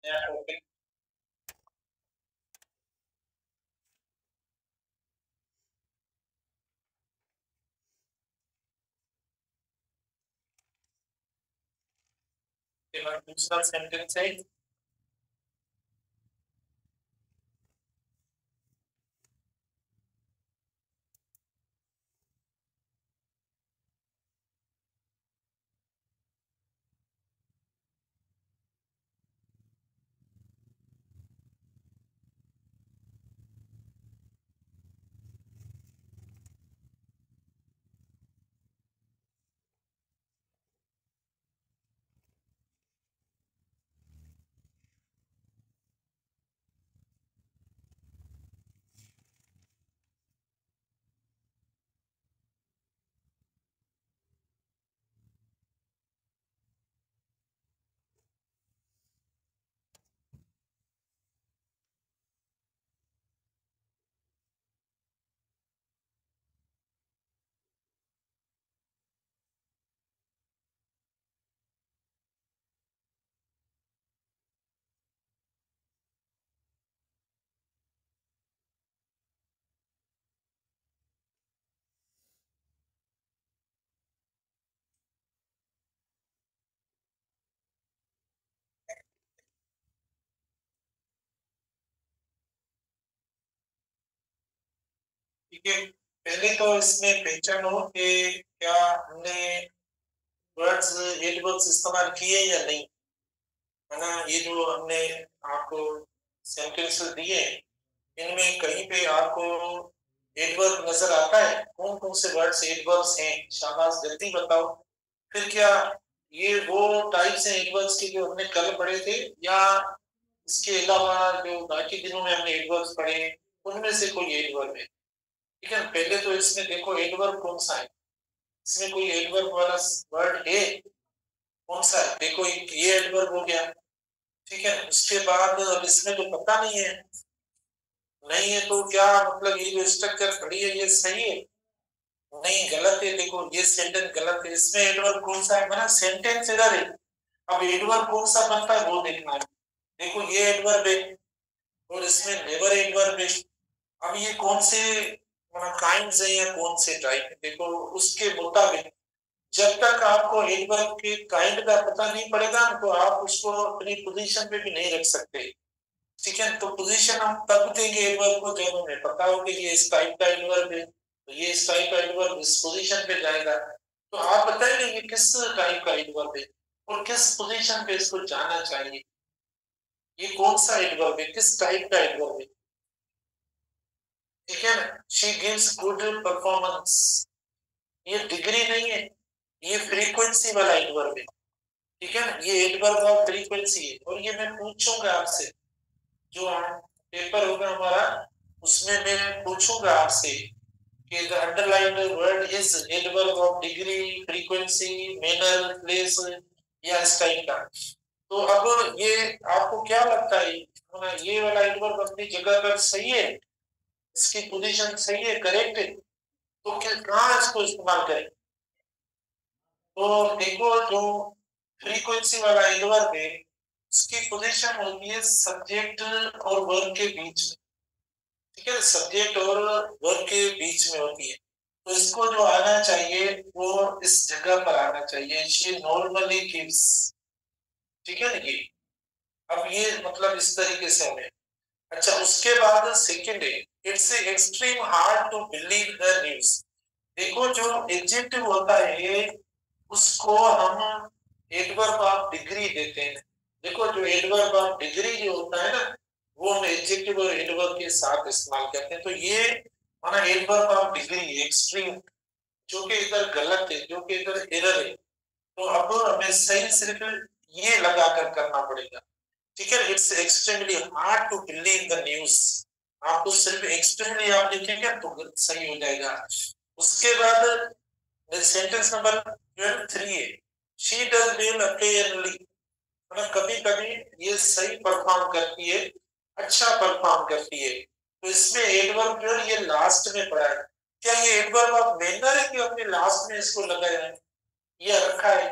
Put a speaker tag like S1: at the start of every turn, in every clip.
S1: नया टॉपिक। दूसरा सेंटेंस है ठीक है। पहले तो इसमें पहचानो कि क्या हमने वर्ड्स एडवर्ब्स इस्तेमाल किए या नहीं, है ना। ये जो हमने आपको सेंटेंस दिए इनमें कहीं पे आपको एडवर्ब नजर आता है? कौन कौन से वर्ड्स एडवर्ब्स हैं? शाबाश, जल्दी बताओ। फिर क्या ये वो टाइप्स हैं एडवर्ब्स के जो हमने कल पढ़े थे, या इसके अलावा जो बाकी दिनों में हमने एडवर्ब्स पढ़े उनमें से कोई एडवर्ब है? ठीक है, पहले तो इसमें देखो एडवर्ब कौन सा है। इसमें कोई एडवर्ब वाला वर्ड है? कौन सा है? देखो ये एडवर्ब हो गया। ठीक है, उसके बाद अब इसमें तो पता नहीं है, नहीं है तो क्या मतलब ये जो स्ट्रक्चर पड़ी है ये सही है? नहीं, गलत है। देखो ये सेंटेंस गलत है। इसमें एडवर्ब कौन सा है? बना सेंटेंस इधर है, अब एडवर्ब कौन सा बनता है वो देखना है। देखो ये एडवर्ब है और इसमें नेवर एडवर्ब है। अब ये कौन से काइंड्स है या कौन से टाइप है? देखो उसके मुताबिक जब तक आपको एडवर्ब के काइंड का पता नहीं पड़ेगा तो आप उसको अपनी पोजीशन पे भी नहीं रख सकते। ठीक है, तो पोजीशन हम तब देंगे एडवर्ब को जब हमें पता हो कि ये इस टाइप का एडवर्ब है, तो ये इस टाइप का एडवर्ब इस पोजीशन पे जाएगा। तो आप बताइए ये किस टाइप का एडवर्ब है और किस पोजीशन पे इसको जाना चाहिए। ये कौन सा एडवर्ब है, किस टाइप का एडवर्ब है? ठीक है ना, शी गिव्स गुड परफॉर्मेंस, ये डिग्री नहीं है, ये फ्रीक्वेंसी वाला एडवर्ब है। ठीक है ना, ये एडवर्ब ऑफ फ्रीक्वेंसी है। और ये मैं पूछूंगा आपसे, जो पेपर होगा हमारा उसमें मैं पूछूंगा आपसे कि the underlined word is adverb of degree, frequency, manner, place या इस टाइप का। तो अब ये आपको क्या लगता है, ये वाला एडवर्ब अपनी जगह पर सही है? इसकी पोजीशन सही है, करेक्ट है? तो कहाँ इसको इस्तेमाल करें? तो देखो जो फ्रीक्वेंसी वाला एडवर्ब है उसकी पोजीशन होती है सब्जेक्ट और वर्ब के बीच में। ठीक है, सब्जेक्ट और वर्ब के बीच में होती है। तो इसको जो आना चाहिए वो इस जगह पर आना चाहिए, शी नॉर्मली गिव्स। ठीक है ना, ये अब ये मतलब इस तरीके से हमें। अच्छा, उसके बाद सेकंड है, it's extreme hard to believe the news. देखो जो एडजेक्टिव होता है उसको हम एडवर्ब ऑफ डिग्री देते हैं। देखो जो एडवर्ब ऑफ डिग्री जो होता है ना वो हम एडजेक्टिव और एडवर्ब के साथ इस्तेमाल करते हैं। तो ये हमारा एडवर्ब ऑफ डिग्री एक्सट्रीम, जो कि इधर गलत है, जो कि इधर एरर है। तो अब हमें सही सिर्फ ये लगाकर करना पड़ेगा। ठीक है, it's extremely hard to believe the news. आपको सिर्फ एक्सट्रीमली आप लिखेंगे तो सही हो जाएगा। उसके बाद सेंटेंस नंबर 3 है, शी डज वेल अकेयरली, मतलब कभी कभी ये सही परफॉर्म करती है, अच्छा परफॉर्म करती है। तो इसमें एडवर्ब जो है ये लास्ट में पड़ा है। क्या ये एडवर्ब ऑफ मैनर है कि हमने लास्ट में इसको लगाया है या रखा है?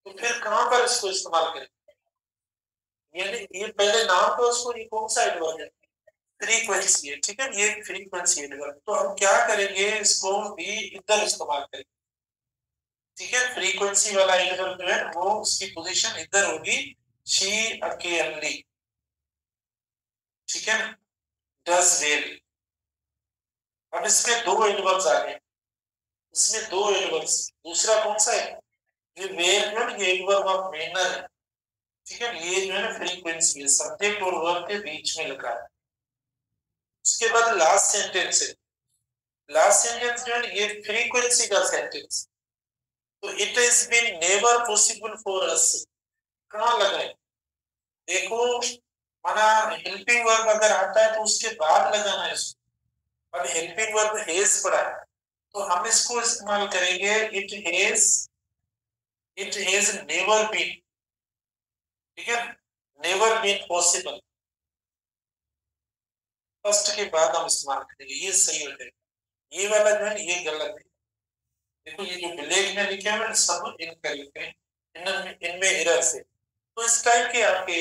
S1: तो फिर कहां पर इसको इस्तेमाल करें? यानी ये पहले नाम तो उसको, ये कौन सा एडवर्ब है, फ्रीक्वेंसी है, ठीक है, ये फ्रीक्वेंसी एडवर्ब। तो हम क्या करेंगे, इसको भी इधर इस्तेमाल करेंगे, ठीक है। फ्रीक्वेंसी वाला एडवर्ब जो है वो उसकी पोजीशन इधर होगी, शी अकेली, ठीक है, डज वेल। अब इसमें दो एडवर्ब्स आ गए, इसमें दो एडवर्ब्स, दूसरा कौन सा है, ये वेल जो है ये एडवर्ब ऑफ मैनर है, ठीक है, ये जो है ना फ्रीक्वेंसी है, सब्जेक्ट और वर्ब के बीच में लगा है। उसके बाद लास्ट सेंटेंस है, लास्ट सेंटेंस जो है ये फ्रीक्वेंसी का सेंटेंस, तो it has been never possible for us, कहां लगाए, देखो माना हेल्पिंग वर्ब अगर आता है तो उसके बाद लगाना है इसको, अब हेल्पिंग वर्ब हैज पड़ा है तो हम इसको इस्तेमाल करेंगे, इट हैज नेवर बीन, ठीक है, नेवर बीन पॉसिबल, फर्स्ट के बाद हम इस्तेमाल करेंगे, ये सही हो जाएगा। ये वाला जो है ये गलत है, देखो ये जो ब्लैक में लिखे हैं सब इनकरेक्ट है, इनमें एरर है। तो इस टाइप के आपके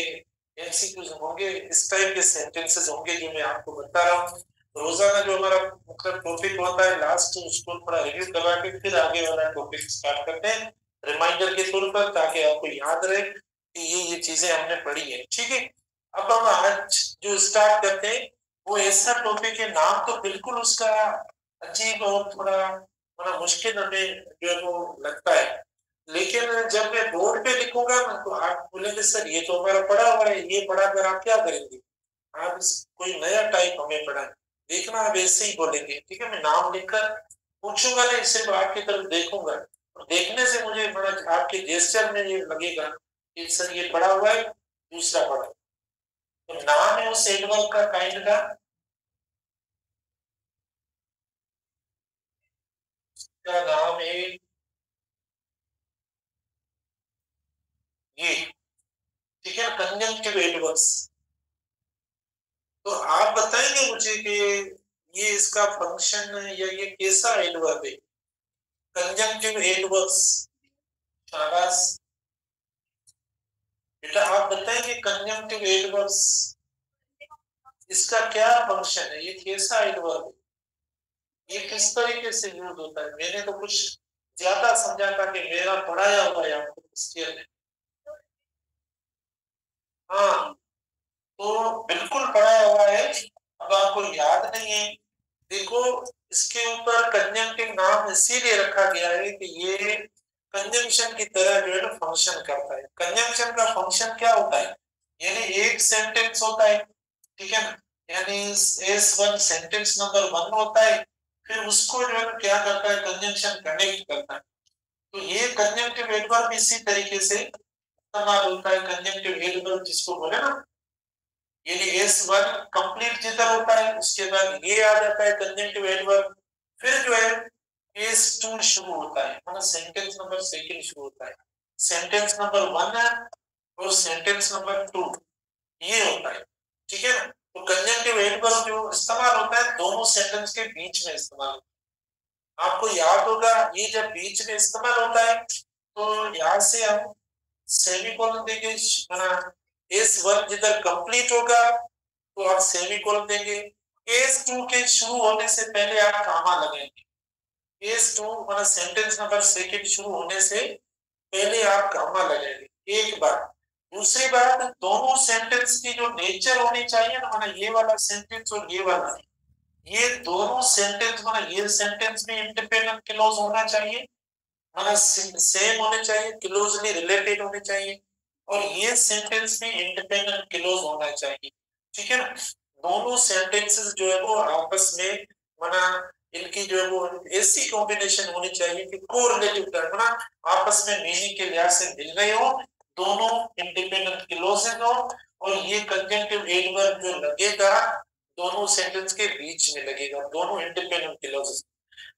S1: एमसीक्यूज होंगे, इस टाइप के सेंटेंसेस होंगे जो मैं आपको बता रहा हूँ। रोजाना जो हमारा मतलब टॉपिक होता है लास्ट उसको थोड़ा रिव्यू करवा के फिर आगे वाला टॉपिक स्टार्ट करते हैं, रिमाइंडर के तौर पर, ताकि आपको याद रहे कि ये चीजें हमने पढ़ी है, ठीक है। अब हम आज जो स्टार्ट करते हैं वो ऐसा टॉपिक है, नाम तो बिल्कुल उसका अजीब और थोड़ा बड़ा मुश्किल हमें जो है वो लगता है, लेकिन जब मैं बोर्ड पे लिखूंगा ना तो आप बोलेंगे सर ये तो हमारा पढ़ा हुआ है, ये पढ़ा कर आप क्या करेंगे, आप कोई नया टाइप हमें पढ़ा, देखना आप ऐसे ही बोलेंगे, ठीक है। मैं नाम लिखकर पूछूंगा नहीं, सिर्फ आपकी तरफ देखूंगा, और देखने से मुझे बड़ा आपके जेस्चर में ये लगेगा कि सर ये पढ़ा हुआ है, दूसरा पढ़ा। तो नाम है उस एडवर्ब का काइंड का, क्या नाम है ये, ठीक है, कंजंक्टिव एडवर्ब्स। तो आप बताएंगे मुझे कि ये इसका फंक्शन है या ये कैसा एडवर्ब है, कंजंक्टिव एडवर्ब्स। शाबाश बेटा, आप बताएंगे कंजंक्टिव एडवर्ब्स इसका क्या फंक्शन है, ये कैसा एडवर्ब है, ये किस तरीके से यूज होता है। मैंने तो कुछ ज्यादा समझा था कि मेरा पढ़ाया हुआ है आपको क्वेश्चन है, हाँ तो बिल्कुल पढ़ाया हुआ है, अब आपको याद नहीं है। देखो इसके ऊपर कंजंक्टिव नाम इसीलिए रखा गया है कि ये कंजंक्शन की तरह जो है ना फंक्शन करता है। कंजंक्शन का फंक्शन क्या होता है, यानी एक सेंटेंस होता है, ठीक है ना, यानी S one sentence number one होता है, फिर उसको जो है ना क्या करता है, कंजंक्शन कनेक्ट करता है। तो ये कंजंक्टिव एडवर्ब इसी तरीके से इस्तेमाल होता है, कंजंक्टिव एडवर्ब जिसको बोले ना, यानी एस वन कंप्लीट जिधर होता है उसके बाद ये आ जाता है कंजंक्टिव एडवर्ब, फिर जो है एस टू शुरू होता है, मतलब सेंटेंस नंबर सेकंड शुरू होता है, सेंटेंस नंबर वन है और सेंटेंस नंबर टू ये होता है, ठीक है ना। तो कंजंक्टिव एडवर्ब जो इस्तेमाल होता है दोनों सेंटेंस के बीच में इस्तेमाल होता है। आपको याद होगा ये जब बीच में इस्तेमाल होता है तो यहाँ से हम सेमीकोलन देंगे, एस वन जिधर कंप्लीट होगा तो आप सेमीकोलन देंगे, केस टू के शुरू होने से पहले आप कॉमा लगाएंगे, केस टू मतलब सेंटेंस नंबर सेकंड शुरू होने से पहले आप कॉमा लगाएंगे, एक बात। दूसरी बात, दोनों सेंटेंस की जो नेचर होनी चाहिए ना, मतलब ये वाला सेंटेंस और ये वाला, ये दोनों सेंटेंस मतलब ये सेंटेंस में इंडिपेंडेंट क्लॉज होना चाहिए, मतलब सेम होने चाहिए, क्लोजली रिलेटेड होने चाहिए, और ये सेंटेंस में इंडिपेंडेंट क्लॉज होना चाहिए, ठीक है ना। दोनों सेंटेंसेस जो है वो आपस में मना इनकी जो है वो ऐसी कॉम्बिनेशन होनी चाहिए कि कोरिलेटिव टर्म ना आपस में मीनिंग के लिहाज से मिल रहे हो, दोनों इंडिपेंडेंट क्लॉजेस हो, और ये कंजंक्टिव एडवर्ब जो लगेगा दोनों सेंटेंस के बीच में लगेगा, दोनों इंडिपेंडेंट क्लॉजेस।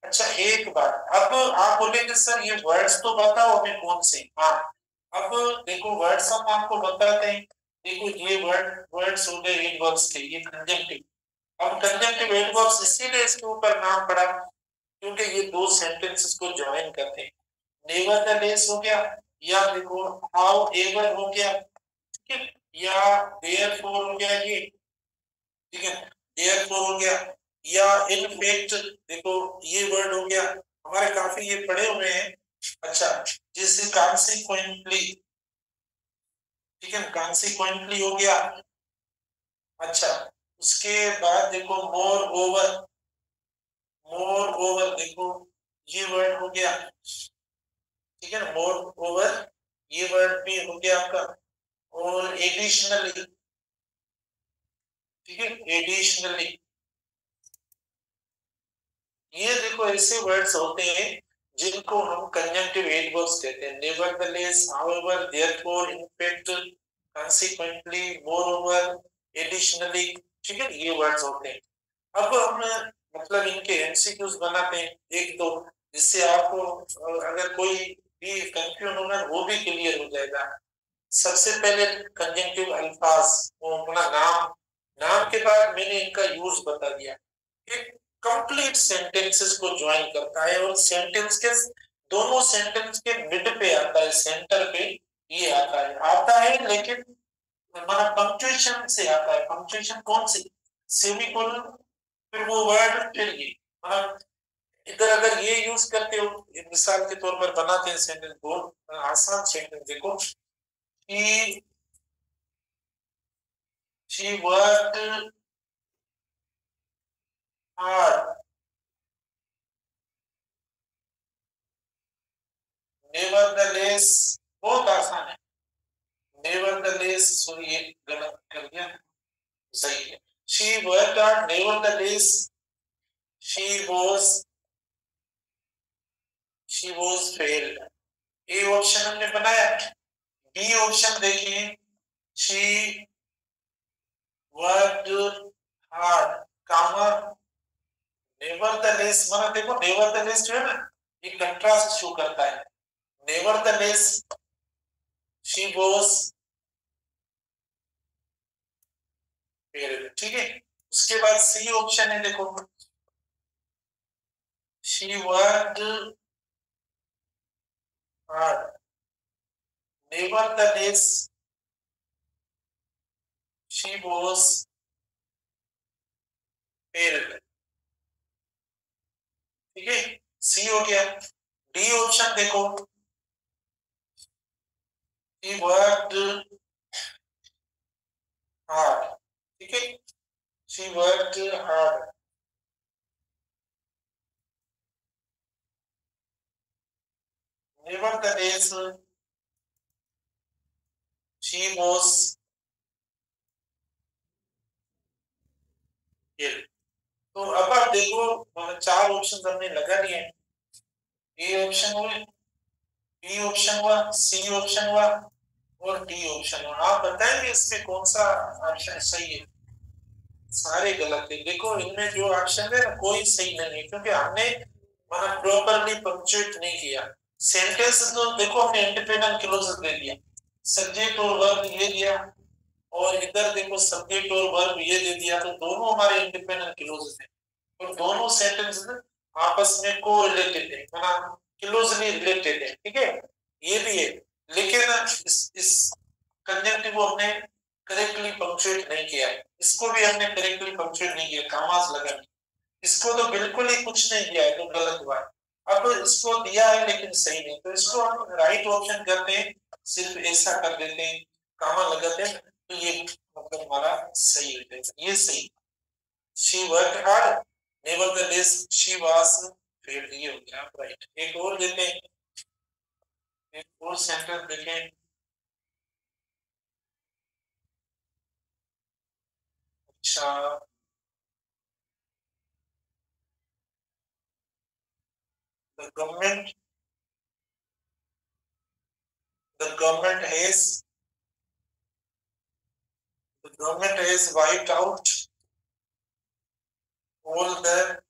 S1: अच्छा एक बात, अब आप बोलेंगे सर ये वर्ड्स तो बताओ हमें कौन से, हाँ अब देखो वर्ड्स हम आपको बताते हैं, देखो ये वर्ड्स हो गए एडवर्ब्स के, ये कंजंक्टिव। अब कंजंक्टिव एडवर्ब्स इसीलिए इसके ऊपर नाम पड़ा क्योंकि ये दो सेंटेंसेस को ज्वाइन करते हैं, नेवरदलेस हो गया, या देखो हाउ एवर हो गया, ठीक है। या देयरफॉर हो गया ये, ठीक है, देयरफॉर हो गया, या इन फैक्ट, देखो ये वर्ड हो गया, हमारे काफी ये पढ़े हुए हैं। अच्छा, जैसे कॉन्सिक्वेंटली, ठीक है, कॉन्सिक्वेंटली हो गया। अच्छा, उसके बाद देखो मोर ओवर, मोर ओवर देखो ये वर्ड हो गया, ठीक है ना, मोर ओवर ये वर्ड भी हो गया आपका, और एडिशनली, ठीक है, एडिशनली, ये देखो ऐसे वर्ड्स होते हैं जिनको हम कंजंक्टिव एडवर्ब्स कहते हैं। Nevertheless, however, therefore, in fact, consequently, moreover, additionally, ठीक है, ये वर्ड्स होते हैं। अब हम मतलब इनके एमसीक्यूज बनाते हैं एक दो, जिससे आपको अगर कोई भी कंफ्यूजन होगा वो भी क्लियर हो जाएगा। सबसे पहले कंजंक्टिव अल्फाज, वो अपना नाम, नाम के बाद मैंने इनका यूज बता दिया। एक कंप्लीट सेंटेंसेस को ज्वाइन करता है, और सेंटेंस के दोनों सेंटेंस के मिड पे आता है, सेंटर पे ये आता है लेकिन हमारा पंक्चुएशन से आता है। पंक्चुएशन कौन सी, सेमीकोलन, फिर वो वर्ड, फिर ये, मतलब इधर अगर ये यूज करते हो, मिसाल के तौर पर बनाते हैं सेंटेंस, बहुत आसान सेंटेंस देखो, कि she worked hard, nevertheless, बहुत आसान है, nevertheless, सॉरी ये गलत कर दिया, सही है, she worked hard, nevertheless, she was she was failed। A option हमने बनाया। बी ऑप्शन देखिए, she worked hard, comma, nevertheless, माना देखो nevertheless जो है ना, ये कंट्रास्ट शो करता है। nevertheless she was failed, ठीक है। उसके बाद सी ऑप्शन है देखो, she worked hard, nevertheless she was failed, ठीक है, सी हो गया। डी ऑप्शन देखो, she worked hard, ठीक है, she worked hard, nevertheless she was failed। तो अब आप देखो, चार ऑप्शन हमने लगा लिए, ए ऑप्शन हुए, बी ऑप्शन हुआ, सी ऑप्शन हुआ, और डी ऑप्शन हुआ। आप बताएंगे इसमें कौन सा ऑप्शन सही है? सारे गलत है। देखो इनमें जो ऑप्शन है ना, कोई सही नहीं है, क्योंकि हमने माना प्रॉपरली पंक्चुएट नहीं किया। सेंटेंस तो देखो हमने इंडिपेंडेंट क्लॉजेस दे दिया, सब्जेक्ट और वर्ब ये दिया, और इधर देखो सब्जेक्ट और वर्ब ये दे दिया, तो दोनों हमारे इंडिपेंडेंट क्लॉजेस हैं, और दोनों सेंटेंस आपस में को रिलेटेड है, माना क्लोजली रिलेटेड है, ठीक है, ये भी है। लेकिन इस कंजंक्टिव को हमने करेक्टली पंक्चुएट नहीं किया है, इसको भी हमने करेक्टली पंक्चुएट नहीं किया, कामास लगा, इसको तो बिल्कुल ही कुछ नहीं दिया है, तो गलत हुआ है। अब इसको दिया है लेकिन सही नहीं, तो इसको हम राइट ऑप्शन करते हैं, सिर्फ ऐसा कर देते हैं, कामा लगाते हैं, तो ये मतलब हमारा सही हो जाएगा, ये सही। She work hard, nevertheless she was failed, ये हो गया राइट। एक और देते हैं, एक और सेंटेंस देखें। अच्छा, the government has the government has wiped out all the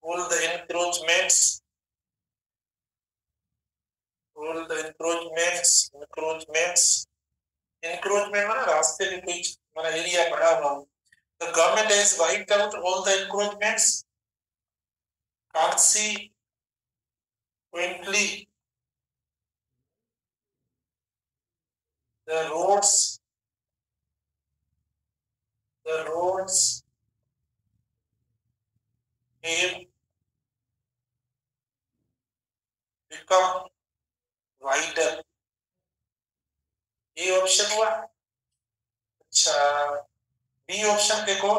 S1: all the encroachments, all the encroachment माना रास्ते में कोई माना एरिया बड़ा हुआ। The government has wiped out all the encroachments, consequently the roads have become wider। ये option हुआ। अच्छा, बी ऑप्शन देखो,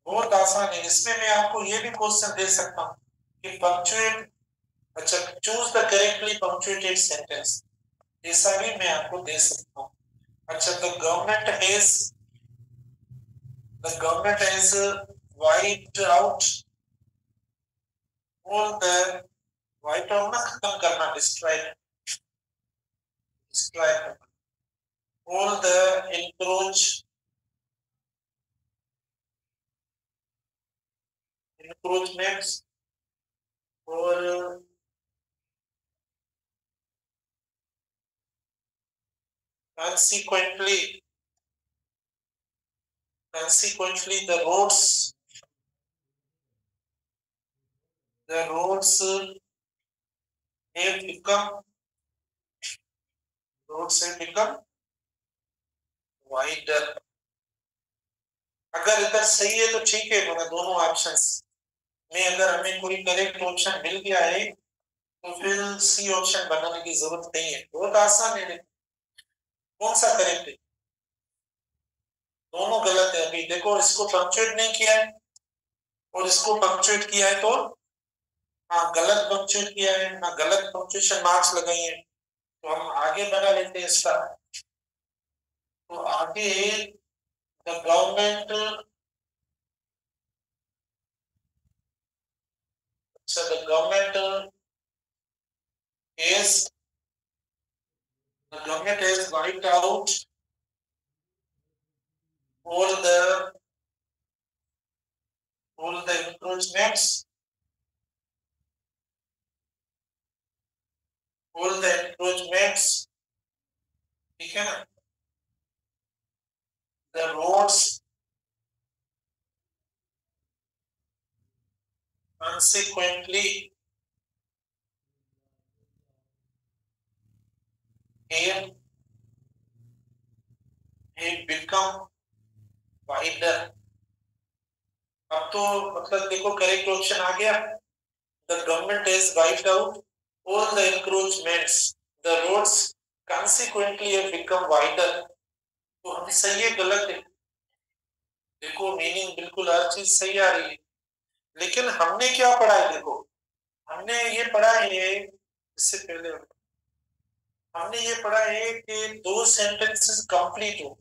S1: बहुत आसान है। इसमें मैं आपको ये भी क्वेश्चन दे सकता हूँ कि पंक्चुएट, अच्छा, choose the correctly punctuated sentence, ऐसा भी मैं आपको दे सकता हूँ। अच्छा, the government has wiped out all the, wiped out ना खत्म करना, destroy all the encroachments or consequently the roads have become wider। अगर इधर सही है तो ठीक है, मतलब दोनों ऑप्शंस में अगर हमें कोई करेक्ट ऑप्शन मिल गया है तो फिर सी ऑप्शन बनाने की जरूरत नहीं है। बहुत आसान है। कौन सा करेक्ट है? दोनों गलत है। अभी देखो, इसको पंक्चुएट नहीं किया है और इसको पंक्चुएट किया है, तो हाँ गलत पंक्चुएट किया है, हाँ गलत पंक्चुएशन मार्क्स लगाई है। तो हम आगे बना लेते हैं इसका। तो आगे द गवर्नमेंट, अच्छा, the government is the government has wiped out all the encroachments, ठीक है ना? The roads consequently have become wider। अब तो मतलब देखो, करेक्ट ऑप्शन आ गया। The government has wiped out all the encroachments, the roads consequently have become wider। तो हम सही है गलत है? देखो, मीनिंग बिल्कुल हर चीज सही आ रही है, लेकिन हमने क्या पढ़ा है? देखो, हमने ये पढ़ा है, इससे पहले हमने ये पढ़ा है कि दो सेंटेंसेस कंप्लीट हो,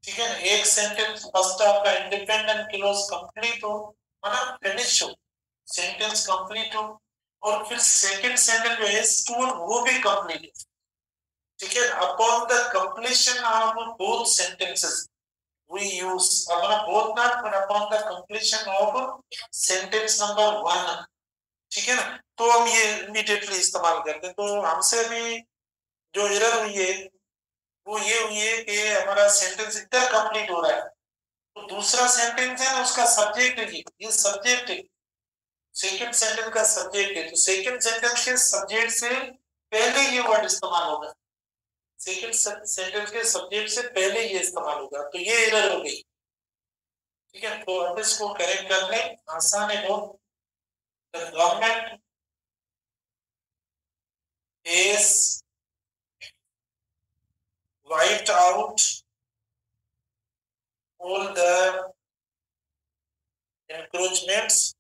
S1: ठीक है ना? एक सेंटेंस फर्स्ट आपका इंडिपेंडेंट क्लॉज कंप्लीट हो, मतलब फिनिश हो, सेंटेंस कंप्लीट हो, और फिर सेकंड सेंटेंस जो है स्टूल वो भी कंप्लीट हो, ठीक है? Upon the completion of both sentences we use, मतलब both not, but upon the completion of sentence number 1, ठीक है ना? तो हम ये इमीडिएटली इस्तेमाल करते हैं। तो हमसे भी जो एरर हुई है वो ये हुई है कि हमारा सेंटेंस इधर कंप्लीट हो रहा है, तो दूसरा सेंटेंस है ना, उसका सब्जेक्ट है, ये सब्जेक्ट है, सेकंड सेंटेंस का सब्जेक्ट है, तो सेकंड सेंटेंस के सब्जेक्ट से पहले ये वर्ड इस्तेमाल होगा, सेकंड सेंटेंस के सब्जेक्ट से पहले ये इस्तेमाल होगा, तो ये एरर हो गई, ठीक है? तो अब इसको करेक्ट कर लें, आसान है बहुत। The government is wiped out all the encroachments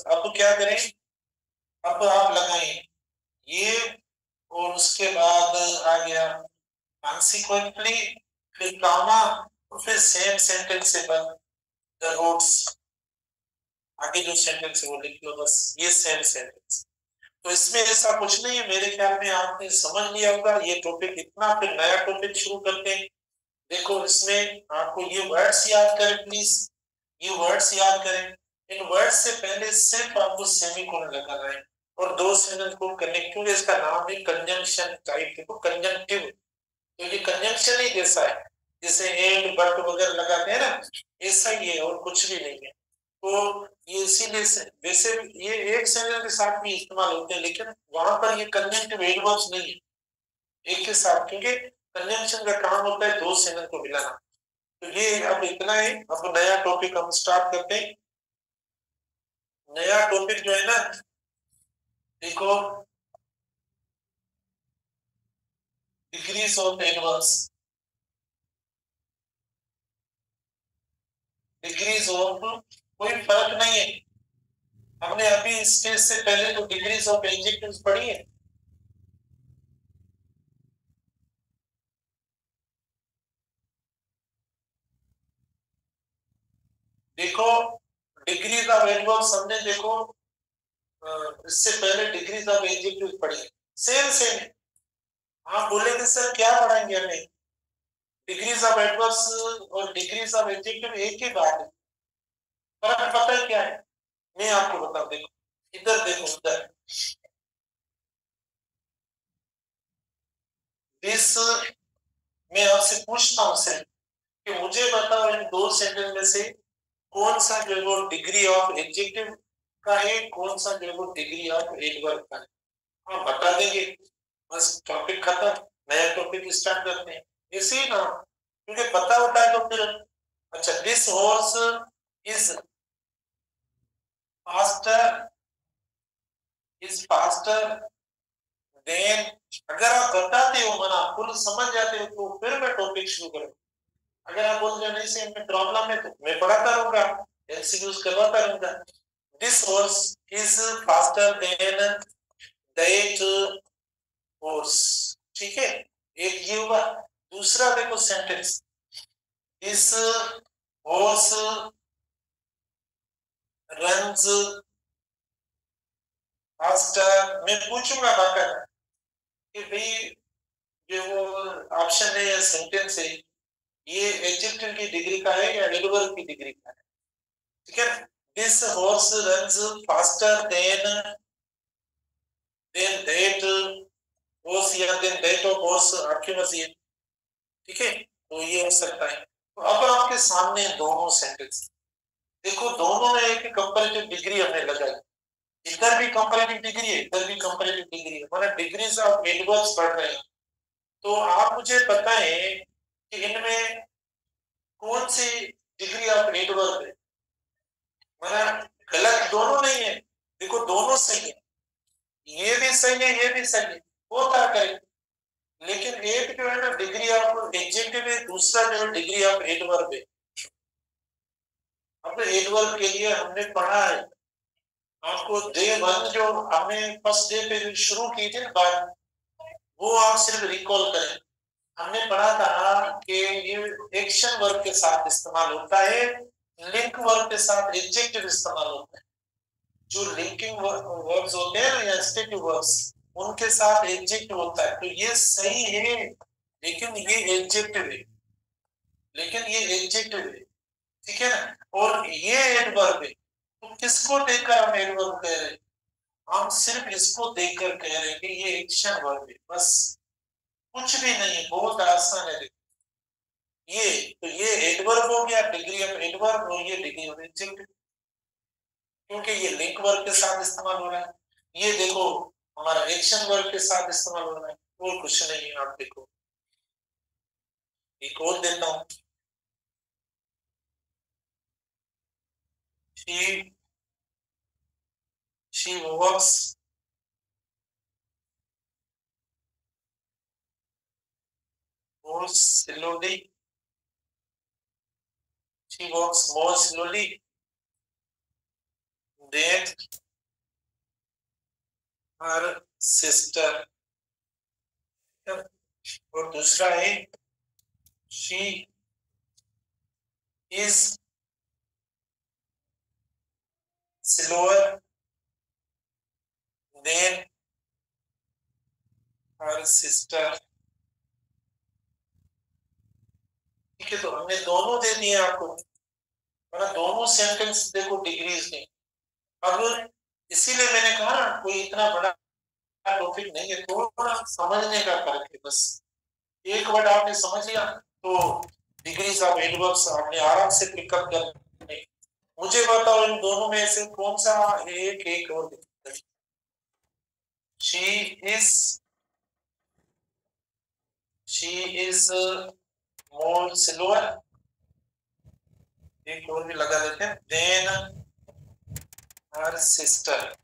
S1: अब क्या करें? अब आप लगाएं ये, और उसके बाद आ गया consequently, फिर कामा, और फिर सेम सेंटेंस से बन द रोड्स, आगे जो सेंटेंस है वो लिख लो, बस ये सेम सेंटेंस। तो इसमें ऐसा कुछ नहीं है, मेरे ख्याल में आपने समझ लिया होगा ये टॉपिक इतना। फिर नया टॉपिक शुरू करते हैं। देखो, इसमें आपको ये वर्ड्स याद करें प्लीज, ये वर्ड्स याद करें। इन वर्ड्स से पहले सिर्फ आपको सेमीकोलन लगाना है और दो सेंटेंस को कनेक्ट, क्योंकि इसका नाम है कंजंक्शन टाइप। देखो, कंजंक्टिव, तो ये कंजंक्शन ही जैसा है, जैसे एंड बट वगैरह लगाते हैं ना, ऐसा ही है और कुछ भी नहीं है। तो ये इसीलिए से वैसे ये एक सेंटेंस के साथ भी इस्तेमाल होते हैं, लेकिन वहां पर ये कंजंक्टिव एडवर्ब्स नहीं है एक के साथ, क्योंकि कंजंक्शन का काम होता है दो सेंटेंस को मिलाना। तो ये अब इतना है। अब नया टॉपिक हम स्टार्ट करते हैं। नया टॉपिक जो है ना, देखो, degrees of adverbs. Degrees of, कोई फर्क नहीं है। हमने अभी इस स्टेज से पहले तो डिग्रीज ऑफ एडजेक्टिव्स पढ़ी है। देखो, डिग्रीज ऑफ एडवर्ब्स हमने देखो इससे पहले डिग्रीज ऑफ एडजेक्टिव्स पढ़ी है। सेम सेम है। आप बोलेंगे सर क्या पढ़ाएंगे हमें? डिग्रीज ऑफ एडवर्ब्स और डिग्रीज ऑफ एडजेक्टिव एक ही बात है। फर्क पता है क्या है? मैं आपको बता, देखो इधर देखो, इधर दिस, मैं आपसे पूछता हूं सर कि मुझे बताओ इन दो सेंटेंस में से कौन सा जो है वो डिग्री ऑफ एडजेक्टिव का है, कौन सा जो है वो डिग्री ऑफ एडवर्ब का है? हाँ बता देंगे, बस टॉपिक खत्म, नया टॉपिक स्टार्ट करते हैं। ऐसे ही ना, क्योंकि पता होता है तो फिर। अच्छा, this horse is faster, is faster than, अगर आप बताते हो मना फुल समझ जाते हो तो फिर मैं टॉपिक शुरू करूँ। अगर आप बोल रहे नहीं से में प्रॉब्लम है तो मैं पढ़ाता रहूंगा, एमसीक्यूज करवाता रहूंगा। This horse is faster than that horse, ठीक है, एक ये हुआ। दूसरा देखो sentence, this horse runs faster. मैं पूछूंगा बाकायदा कि भाई जो वो ऑप्शन है या सेंटेंस है, ये एडजेक्टिव की डिग्री का है या एडवर्ब की डिग्री का है? ठीक है। This horse runs faster than that horse या देन दैट ऑफ हॉर्स, आपकी मर्जी है। ठीक है, तो ये हो सकता है। तो अब आपके सामने दोनों सेंटेंस देखो, दोनों में एक कंपैरेटिव डिग्री हमने लगाई। इधर भी कंपैरेटिव डिग्री है, इधर भी कंपैरेटिव डिग्री है, मतलब डिग्रीज ऑफ एडवर्ब्स पढ़ रहे हैं। तो आप मुझे बताएं कि इनमें कौन सी डिग्री ऑफ एडवर्ब है? मतलब गलत दोनों नहीं है, देखो दोनों सही है, ये भी सही है ये भी सही है, वो क्या करें। लेकिन एक जो है ना डिग्री ऑफ एडजेक्टिव है, दूसरा जो है डिग्री ऑफ एडवर्ब है। अब एडवर्ब के लिए हमने पढ़ा है, आपको डे वन जो हमने फर्स्ट डे पे जो शुरू की थी ना बात, वो आप सिर्फ रिकॉल करें। हमने पढ़ा था कि ये एक्शन वर्ब के साथ इस्तेमाल होता है, लिंक वर्ब के साथ एडजेक्टिव इस्तेमाल होता है। जो लिंकिंग वर्ब्स होते हैं ना या स्टेटिव वर्ब्स, उनके साथ एडजेक्टिव होता है। तो ये सही है, लेकिन ये एडजेक्टिव है, लेकिन ये एडजेक्टिव है, ठीक है ना। और ये एडवर्ब है, तो किसको देखकर हम एडवर्ब कह रहे हैं? हम सिर्फ इसको देखकर कह रहे हैं कि ये एक्शन वर्ब है, बस, कुछ भी नहीं है, बहुत आसान है। ये तो ये एडवर्ब हो गया, डिग्री ऑफ एडवर्ब, और ये डिग्री ऑफ एडजेक्टिव, क्योंकि ये लिंक वर्ब के साथ इस्तेमाल हो रहा है। ये देखो हमारा एक्शन वर्ब के साथ इस्तेमाल हो रहा है, और कुछ नहीं है। आप देखो एक और देता हूं, she she works more slowly, she works more slowly than her sister। और दूसरा है she is slower than her sister। ठीक है, तो हमने दोनों दे दिए आपको, मतलब दोनों सेंटेंस देखो डिग्रीज ने। अब इसीलिए मैंने कहा ना, कोई इतना बड़ा टॉपिक नहीं है, थोड़ा समझने का फर्क है बस। एक वर्ड आपने समझ लिया तो डिग्रीज ऑफ एडवर्ब्स आपने आराम से पिकअप कर। मुझे बताओ इन दोनों में से कौन सा एक एक और दिखता है? शी इज मोर सिल्वर, एक और भी लगा देते हैं, देन हर सिस्टर।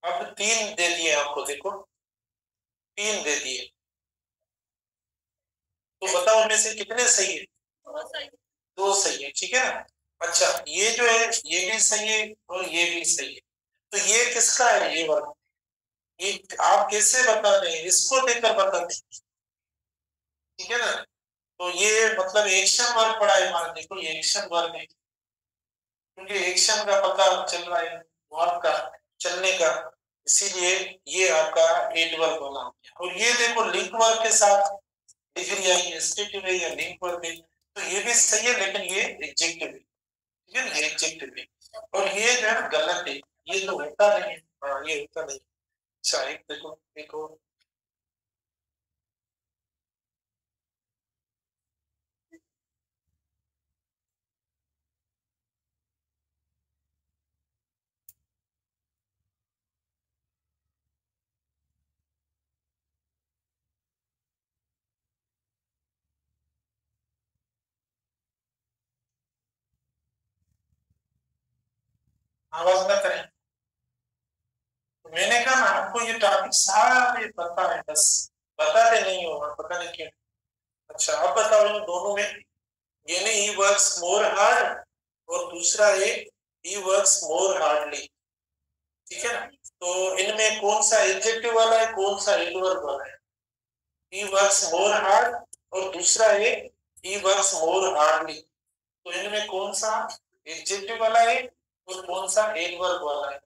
S1: अब 3 दे दिए आपको, देखो 3 दे दिए, तो बताओ उनमें से कितने सही है? 2 सही है, ठीक है ना। अच्छा ये जो है ये भी सही है और ये भी सही है, तो ये किसका है ये वाला? ये आप कैसे बता रहे हैं? इसको देखकर बता दें, ठीक है ना। तो ये मतलब एक्शन वर्ब पड़ा है हमारा, देखो ये एक्शन वर्ब है, क्योंकि एक्शन का पता चल रहा है वर्ब का, चलने का, इसीलिए ये आपका एडवर्ब बना हो गया। और ये देखो लिंक वर्ब के साथ डिग्री आई, एडजेक्टिव है या लिंक वर्ब है, तो ये भी सही है, लेकिन ये एडजेक्टिव है, ठीक है ना, एडजेक्टिव है। और ये जो है गलत है, ये तो होता नहीं है, हाँ ये होता नहीं। अच्छा एक देखो, देखो आवाज ना करें, तो मैंने कहा ना आपको ये टॉपिक सारे पता है, बस बताते नहीं हो, पता नहीं क्यों। अच्छा अब बताओ इन दोनों में, यानी ही वर्क्स मोर हार्ड और दूसरा है ही वर्क्स मोर हार्डली, ठीक है ना। तो इनमें कौन सा एडजेक्टिव वाला है, कौन सा एडवर्ब वाला है? ही वर्क्स मोर हार्ड और दूसरा है ही वर्क्स मोर हार्डली, तो इनमें कौन सा एडजेक्टिव वाला है और कौन सा एडवर्ब वाला है?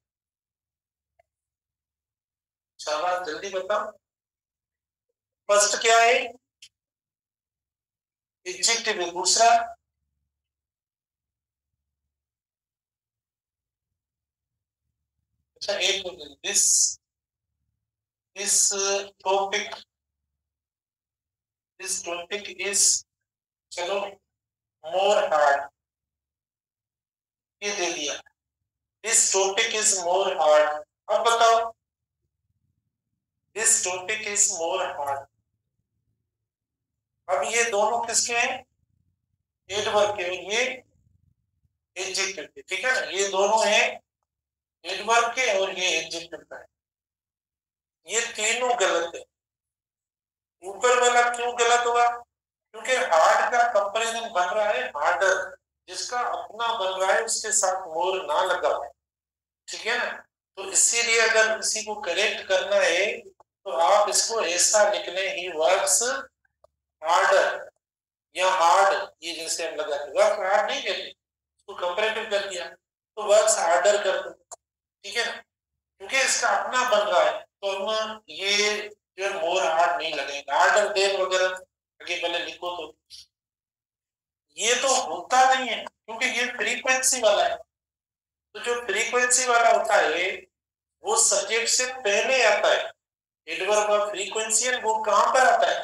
S1: शाबाश जल्दी बताओ। फर्स्ट क्या है? एडजेक्टिव है, दूसरा अच्छा एक this this topic this topic is, चलो मोर हार्ड, ये दे दिया, this topic is more hard. अब बताओ this topic is more hard, अब ये दोनों किसके हैं? एडवर्ब के, और ये एडजेक्टिव के, ठीक है ना, ये दोनों हैं एडवर्ब के और ये एडजेक्टिव का है, ये तीनों गलत है। ऊपर वाला क्यों गलत हुआ? क्योंकि हार्ड का कंपैरिजन बन रहा है हार्डर, जिसका अपना बन रहा है उसके साथ मोर ना लगा है, ठीक है ना। तो इसीलिए अगर किसी को करेक्ट करना है तो आप इसको ऐसा लिख लें, ही वर्क्स हार्डर या हार्ड, ये जैसे हम लगाते वर्क हार्ड नहीं कहते, उसको कंपैरेटिव कर दिया तो वर्क्स हार्डर कर दो, ठीक है ना, क्योंकि इसका अपना बन रहा है, तो हम ये जो मोर हार्ड नहीं लगेगा, हार्डर देन वगैरह आगे पहले लिखो, तो ये तो होता नहीं है क्योंकि ये फ्रीक्वेंसी वाला है। तो जो फ्रीक्वेंसी वाला होता है वो सब्जेक्ट से पहले आता है, एडवर्ब ऑफ फ्रीक्वेंसी है, वो कहां पर आता है?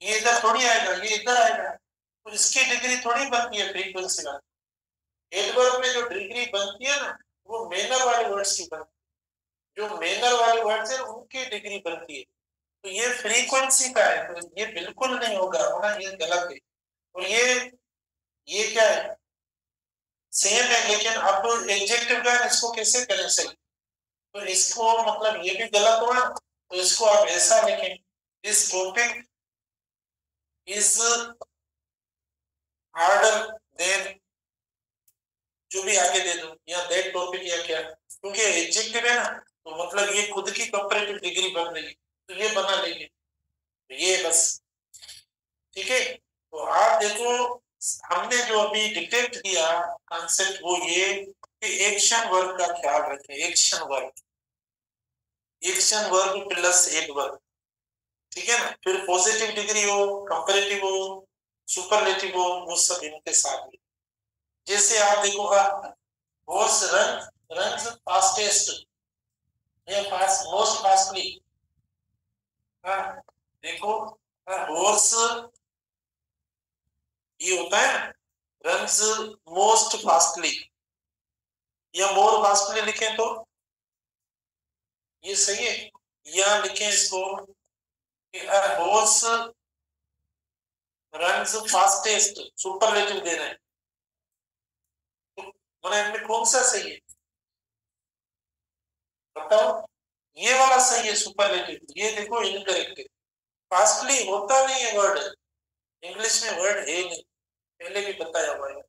S1: ये इधर थोड़ी आएगा, ये इधर आएगा, तो इसकी डिग्री थोड़ी बनती है फ्रीक्वेंसी वाली। एडवर्ब में जो डिग्री बनती है ना, वो मेनर वाले वर्ड्स की बनती है, जो मेनर वाले वर्ड्स है उनकी डिग्री बनती है। तो ये फ्रीक्वेंसी का है, तो ये बिल्कुल नहीं होगा, होना ये गलत है। और ये क्या है? सेम है, लेकिन अब एडजेक्टिव का इसको कैसे करें सही? तो इसको मतलब ये भी गलत हुआ, तो इसको आप ऐसा लिखें, this topic is harder than, जो भी आगे दे दो, या दैट टॉपिक या क्या, क्योंकि एडजेक्टिव है ना, तो मतलब ये खुद की कंपैरेटिव डिग्री बन रही है, तो ये बना लेंगे, तो ये बस, ठीक है। तो आप देखो हमने जो अभी डिटेक्ट किया कॉन्सेप्ट वो ये कि एक्शन वर्ब का ख्याल रखें, एक्शन वर्ब प्लस एक वर्ब, ठीक है ना, फिर पॉजिटिव डिग्री हो, कंपैरेटिव हो, सुपरलेटिव हो, वो सब इनके साथ में। जैसे आप देखोगा हॉर्स रन फास्टेस्ट या फास्ट मोस्ट फास्टली, हाँ देखो हॉर्स ये होता है रन फास्टली लिखें तो ये सही है, या लिखें इसको हॉर्स रन्स फास्टेस्ट, सुपरलेटिव दे रहे हैं, तो इनमें कौन सा सही है बताओ? ये वाला सही है सुपरलेटिव, ये देखो इनकरेक्ट है। फास्टली होता नहीं है वर्ड, इंग्लिश में वर्ड है नहीं, पहले भी बताया हुआ है।